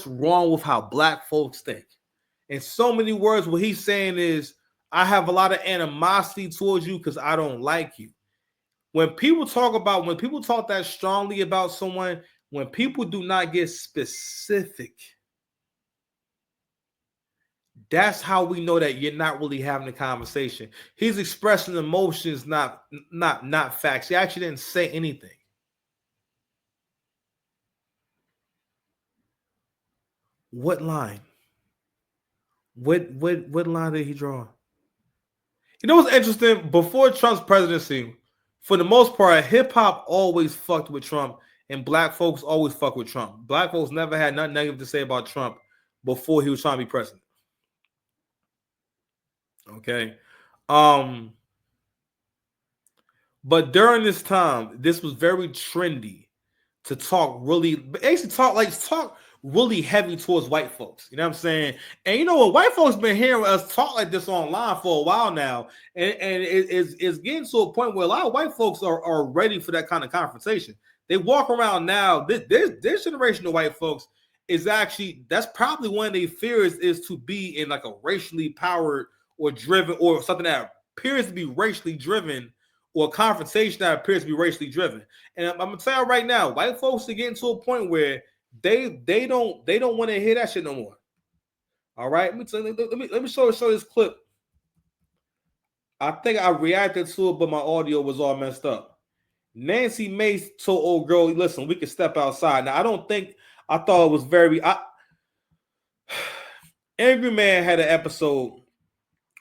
what's wrong with how black folks think. In so many words, what he's saying is, I have a lot of animosity towards you because I don't like you. When people talk that strongly about someone, when people do not get specific, that's how we know that you're not really having a conversation. He's expressing emotions, not facts. He actually didn't say anything. What line? What line did he draw? You know what's interesting? Before Trump's presidency, for the most part, hip hop always fucked with Trump, and black folks always fuck with Trump. Black folks never had nothing negative to say about Trump before he was trying to be president. Okay. But during this time, this was very trendy to talk really heavy towards white folks. You know what I'm saying? And you know what? White folks been hearing us talk like this online for a while now. And it's getting to a point where a lot of white folks are ready for that kind of confrontation. They walk around now. This generation of white folks is actually, that's probably one of their fears, is to be in like a racially powered or driven, or something that appears to be racially driven, or a confrontation that appears to be racially driven. And I'm gonna tell you right now, white folks are getting to a point where they don't want to hear that shit no more. All right, let me show this clip. I think I reacted to it, but my audio was all messed up. Nancy Mase told old girl, "Listen, we can step outside." Now, I thought it was very. Angry Man had an episode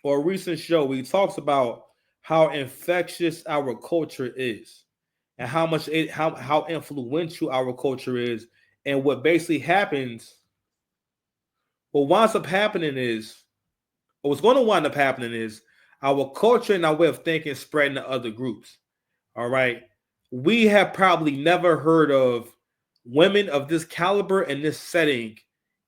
or a recent show where he talks about how infectious our culture is, and how influential our culture is, and what basically happens. What winds up happening is, or what's going to wind up happening is, our culture and our way of thinking spreading to other groups. All right, we have probably never heard of women of this caliber and this setting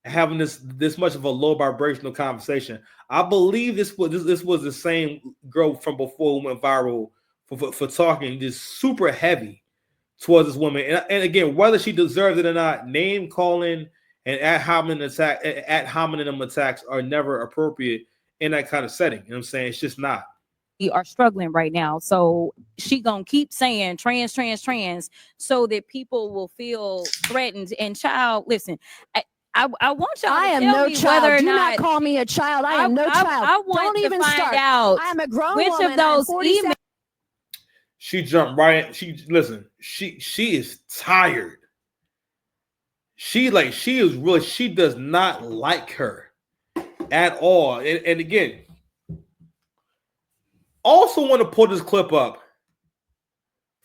having this much of a low vibrational conversation. I believe this was the same girl from before who went viral for talking just super heavy towards this woman. And again, whether she deserves it or not, name calling and ad hominem attacks are never appropriate in that kind of setting. You know what I'm saying? It's just not. We are struggling right now. So she gonna keep saying trans, so that people will feel threatened. And child, listen, I want y'all to tell me whether or not. Do not call me a child. I am no child. I want Don't to even find start. out I am a grown which woman. of those emails. She jumped right. She is tired. She is really, she does not like her at all. And again, also want to pull this clip up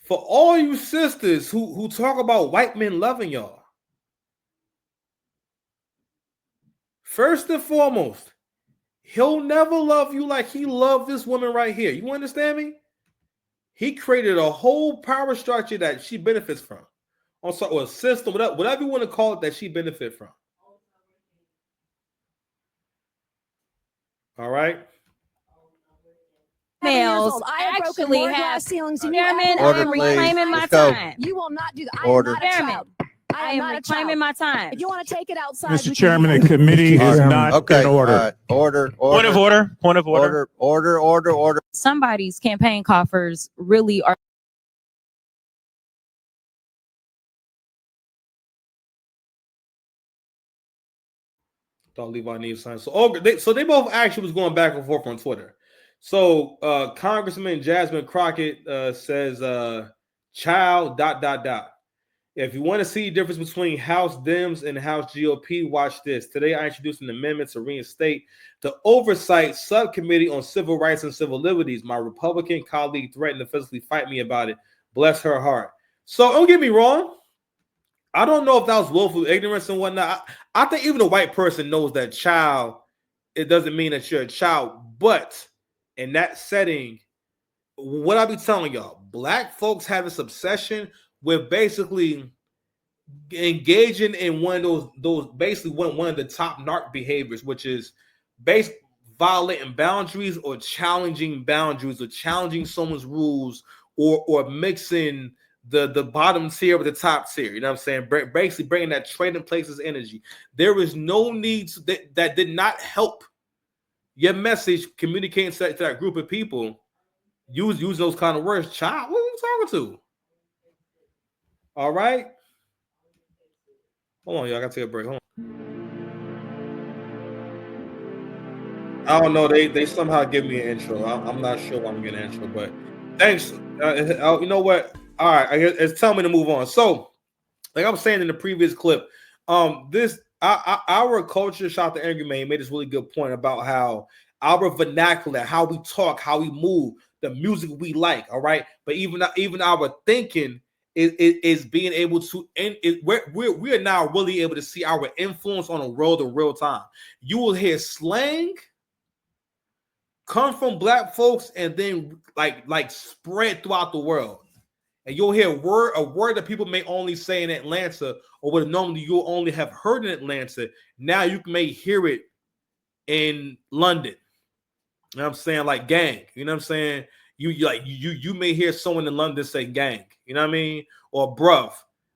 for all you sisters who talk about white men loving y'all. First and foremost, he'll never love you like he loved this woman right here. You understand me? He created a whole power structure that she benefits from, or a system, whatever you want to call it, that she benefits from. All right. I actually have ceilings. Chairman, I am reclaiming my time. You will not do that. I am not a child. I am reclaiming my time. If you want to take it outside, Mr. Chairman, the committee is not in order. Order. Point of order. Order. Somebody's campaign coffers really are. Thought Levi needs sign. So they both actually was going back and forth on Twitter. So Congressman Jasmine Crockett says, "Child. ... If you want to see the difference between House Dems and House GOP, watch this. Today, I introduced an amendment to reinstate the Oversight Subcommittee on Civil Rights and Civil Liberties. My Republican colleague threatened to physically fight me about it. Bless her heart." So don't get me wrong. I don't know if that was willful ignorance and whatnot. I think even a white person knows that child, it doesn't mean that you're a child. But in that setting, what I be telling y'all, black folks have this obsession with basically engaging in one of those basically one of the top narc behaviors, which is violating boundaries or challenging boundaries or challenging someone's rules or mixing the bottom tier with the top tier. You know what I'm saying? Basically bringing that trading places energy. There is no need that did not help your message communicating to that group of people. Use those kind of words. Child, what are you talking to? All right. Hold on, y'all. I gotta take a break. Hold on. I don't know. They somehow give me an intro. I'm not sure why I'm getting an intro, but thanks. You know what? All right, I guess it's telling me to move on. So, like I was saying in the previous clip, our culture, shout out to Angry Man, made this really good point about how our vernacular, how we talk, how we move, the music we like. All right, but even our thinking is being able to, and we are now really able to see our influence on the world in real time. You will hear slang come from Black folks and then like spread throughout the world. And you'll hear a word that people may only say in Atlanta, or what normally you'll only have heard in Atlanta. Now you may hear it in London. You know what I'm saying? Like gang. You know what I'm saying? You may hear someone in London say gang. You know what I mean? Or bruv.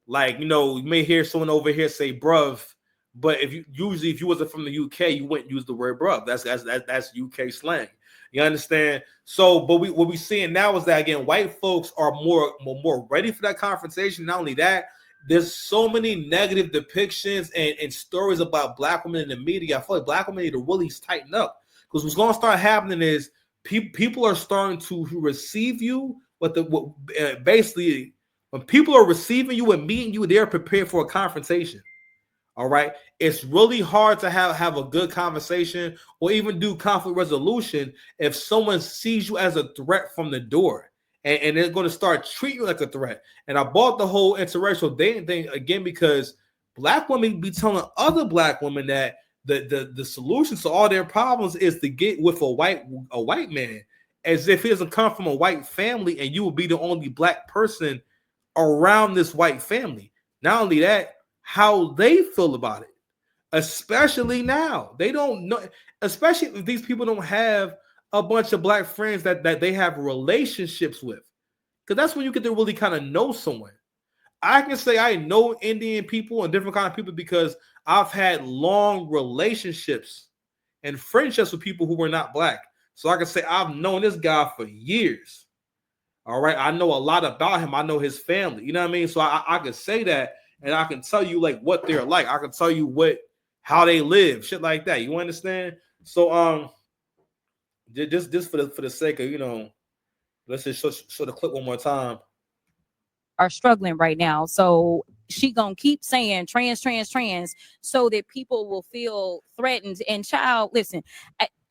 Like, you know, you may hear someone over here say bruv. But if you wasn't from the UK, you wouldn't use the word bruv. That's UK slang. You understand? So, but what we're seeing now is that, again, white folks are more ready for that confrontation. Not only that, there's so many negative depictions and stories about Black women in the media. I feel like Black women need to really tighten up, because what's going to start happening is people are starting to receive you, but basically when people are receiving you and meeting you, they're prepared for a confrontation. All right. It's really hard to have a good conversation or even do conflict resolution if someone sees you as a threat from the door, and they're going to start treating you like a threat. And I bought the whole interracial dating thing again because Black women be telling other Black women that the solution to all their problems is to get with a white man, as if he doesn't come from a white family and you will be the only Black person around this white family. Not only that, how they feel about it, especially now. They don't know, especially if these people don't have a bunch of Black friends that they have relationships with, because that's when you get to really kind of know someone. I can say I know Indian people and different kind of people because I've had long relationships and friendships with people who were not Black. So I can say I've known this guy for years. All right, I know a lot about him. I know his family. You know what I mean? So I can say that. And I can tell you like what they're like. I can tell you how they live, shit like that. You understand? So just for the sake of, you know, let's just show the clip one more time. Are struggling right now, so she gonna keep saying trans, so that people will feel threatened. And child, listen,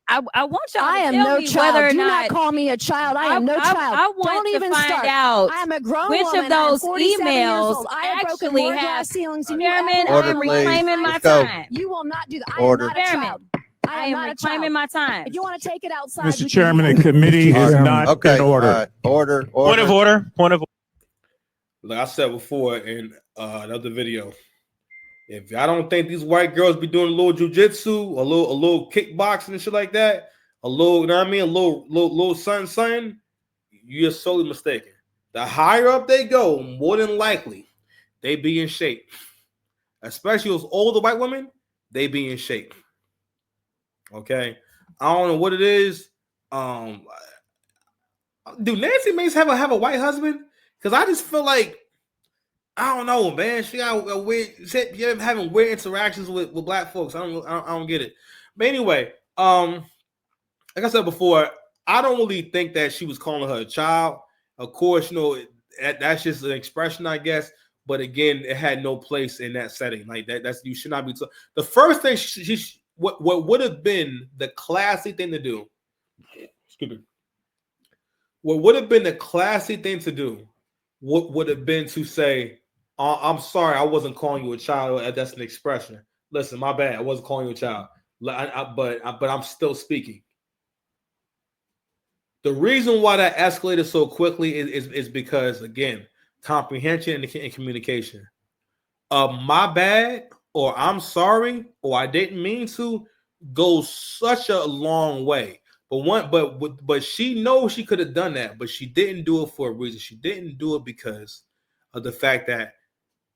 I want y'all to am tell no me child. whether or Do not call me a child. I am no child. I want Don't to even find start. out I am a grown which woman. of those I am 47 years emails old. I have broken actually more have. glass ceilings than you Chairman, ever I will. am reclaiming my Let's go. time. You will not do that. I Order. am not a child. I am not a reclaiming child. my time. If you want to take it outside, Mr. Chairman, the committee is not Okay. in order. Order. Point of order. Point of order. Like I said before in another video, if I don't think these white girls be doing a little jujitsu, a little kickboxing and shit like that, a little, you know what I mean, a little something, you're solely mistaken. The higher up they go, more than likely, they be in shape. Especially those older white women, they be in shape. Okay, I don't know what it is. Do Nancy Mace have a white husband? Because I just feel like, I don't know, man. She got a weird, you're having weird interactions with Black folks. I don't get it. But anyway, like I said before, I don't really think that she was calling her a child. Of course, you know, that's just an expression, I guess. But again, it had no place in that setting. Like that's you should not be. The first thing what would have been the classy thing to do. Excuse me. What would have been the classy thing to do? What would have been to say, I'm sorry, I wasn't calling you a child. That's an expression. Listen, my bad. I wasn't calling you a child. But I'm still speaking. The reason why that escalated so quickly is because, again, comprehension and communication. My bad, or I'm sorry, or I didn't mean to, goes such a long way. But she knows she could have done that, but she didn't do it for a reason. She didn't do it because of the fact that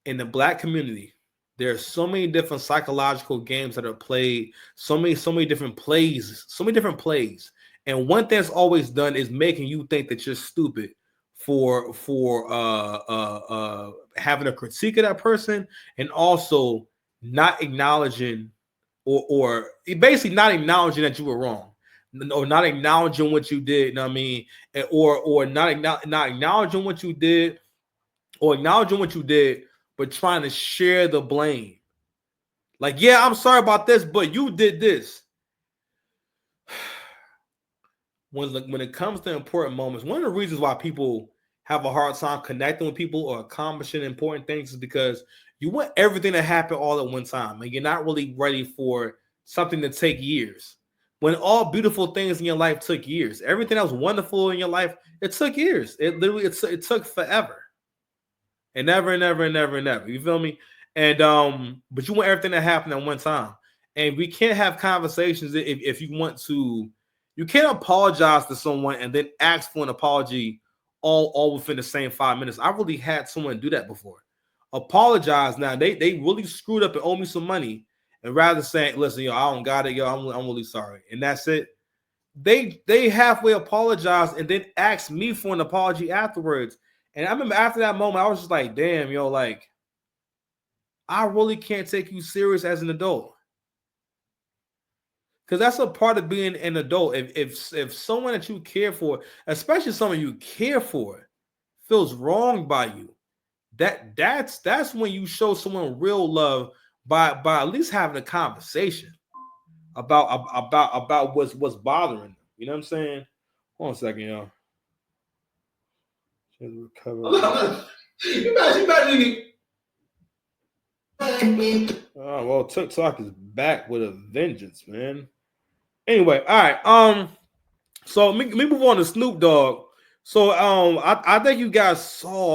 in the Black community, there are so many different psychological games that are played, so many different plays, And one thing that's always done is making you think that you're stupid for having a critique of that person, and also not acknowledging or basically not acknowledging that you were wrong, or not acknowledging what you did. You know what I mean? Or not acknowledging what you did, or acknowledging what you did, but trying to share the blame. Like, yeah, I'm sorry about this, but you did this. When it comes to important moments, one of the reasons why people have a hard time connecting with people or accomplishing important things is because you want everything to happen all at one time, and you're not really ready for something to take years. When all beautiful things in your life took years, everything that was wonderful in your life, it took years. It literally it took forever, and never. You feel me? And but you want everything to happen at one time, and we can't have conversations if you want to. You can't apologize to someone and then ask for an apology all within the same 5 minutes. I really had someone do that before. Apologize now. They really screwed up and owe me some money. And rather saying, listen, yo, I don't got it, yo, I'm really sorry. And that's it. They halfway apologized and then asked me for an apology afterwards. And I remember after that moment, I was just like, damn, yo, like, I really can't take you serious as an adult. Because that's a part of being an adult. If someone that you care for, especially someone you care for, feels wronged by you, that's when you show someone real love by at least having a conversation about what's bothering them. You know what I'm saying? Hold on a second, y'all. Oh, well, TikTok is back with a vengeance, man. Anyway, all right. So let me move on to Snoop Dogg. So I think you guys saw